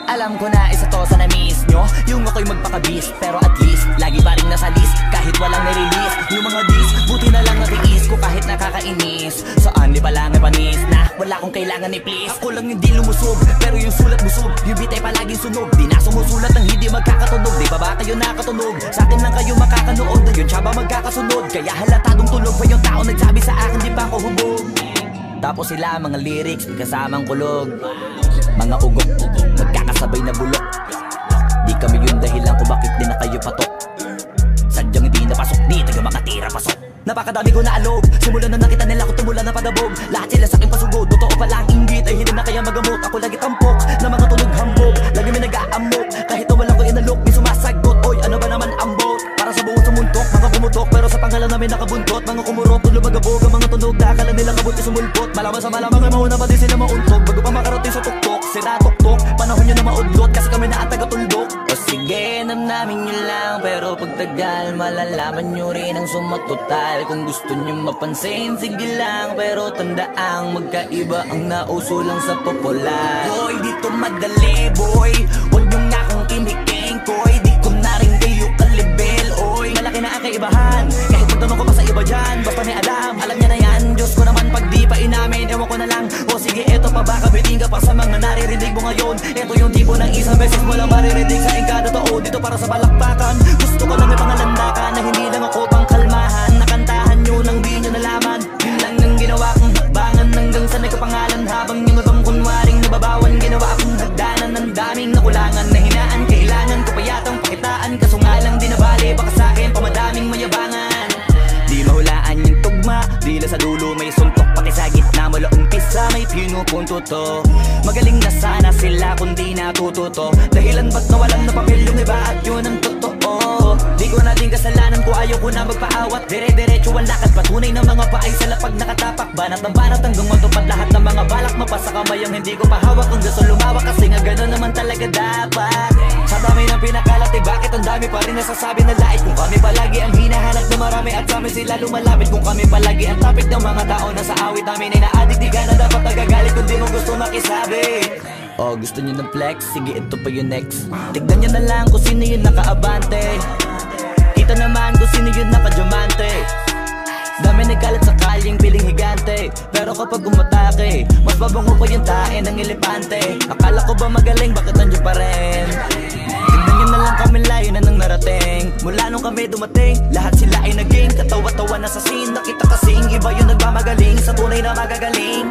Alam ko na isa to sa na-miss nyo, yung ako'y magpakabis. Pero at least, lagi pa rin nasa list kahit walang nirelease. Yung mga dis, buti na lang natiis ko kahit nakakainis. Saan di pa lang panis na wala kong kailangan ni please. Ako lang yung di lumusog, pero yung sulat busog. Yung bitay palaging sunog, di na sumusulat ng hindi magkakatunog. Di ba ba kayo nakatunog? Sa akin lang kayo makakanood, yun siya ba magkakasunod? Kaya halatadong tulog pa yung tao nagsabi sa akin di pa ako hubog. Tapos sila mga lyrics, kasamang kulog. Mga ugok-ugok, magkakasabay na bulok. Di kami yung dahilan kung bakit di na kayo patok. Sadyang hindi napasok, di tayo makatira pasok. Napakadami ko na alog, simulan na nakita nila ko tumula na padabog. Lahat sila sa aking pasugod, totoo pala ang inggit. Ay hindi na kaya magamot, ako lagi tampok na mga tunog hambog. Lagi may nag-aamok, kahit na wala ko inalok. May sumasagot, oy ano ba naman ang bot? Para sa buong sumuntok, mga pumutok. Pero sa pangalan namin nakabuntot, mga kumurot, tulo magabog. Ang mga tunog, nakakala nila kabuti sumulpot. Malaman sa malamang ay mauna pa din sila mauntog. Bago pa makarating sa tuktok, sira tuktok. Panahon nyo na maudlot, kasi kami na ang taga-tuldok. O sige, namnamin nyo lang, pero pagtagal malalaman nyo rin ang sumatotal. Kung gusto nyo mapansin, sige lang, pero tandaang magkaiba ang nauso lang sa popular. Boy, dito madali, boy, huwag nyo nga akong kiniking, koy. Di ko na rin kayo kalibel, oy. Malaki na ang kaibahan, kahit magtanong ko pa sa iba dyan. Basta may alam niya na yan. Diyos ko naman pag di pa inamin, ewan ko na lang. O sige, eto pa ba, kabiting ka pa sa mga naririnig mo ngayon. Eto yung tipo ng isang beses mo lang maririnig sa engkada totoo. Dito para sa balakbakan, gusto ko lang may pangalandakan na hindi lang ako pang kalmahan. Nakantahan nyo nang di nyo nalaman, yun lang ang ginawa kong hakbangan. Hanggang sa nagkapangalan habang yung ibang kunwaring nababawan. Ginawa akong hagdanan ng daming nakulangan na hinaan. Kailangan ko pa yatang pakitaan, kaso nga lang di nabali. Baka sa akin pamadaming mayabangan. Di mahulaan yung tugma, dila sa dulo may suntok. Pati sa gitna mula umpisa may pinupunto to. Magaling na sana sila kung di natututo. Dahilan ba't nawalan na papel yung iba at yun ang totoo. Di ko na din kasalanan ko, ayaw ko na magpaawat. Dire-diretso ang lakad, patunay ng mga paay sa lapag nakatapak. Banat ng banat hanggang matupad lahat ng mga balak. Mapasa kamay ang hindi ko pahawak kung gusto lumawak. Kasi nga gano'n naman talaga dapat. Sa dami ng pinakalat, bakit ang dami pa rin nasasabi na lait. Kung kami palagi ang hinahanap na marami at sa amin sila lumalapit. Kung kami palagi ang topic ng mga tao na sa awit namin ay na-addict. Di ka na dapat nagagalit kung di mo gusto makisabi. Oh, gusto nyo ng flex? Sige, ito pa yung next. Tignan nyo na lang kung sino yung nakaabante. Kita naman kung sino yung nakadiamante. Dami nagkalat sa kalyeng piling higante. Pero kapag umatake, mas babango pa yung tae ng elepante. Akala ko ba magaling, bakit nandiyo pa rin? Tignan nyo na lang kami, layo na nang narating. Mula nung kami dumating, lahat sila ay naging katawa-tawa na sa scene. Nakita kasing iba yung nagmamagaling sa tunay na magagaling.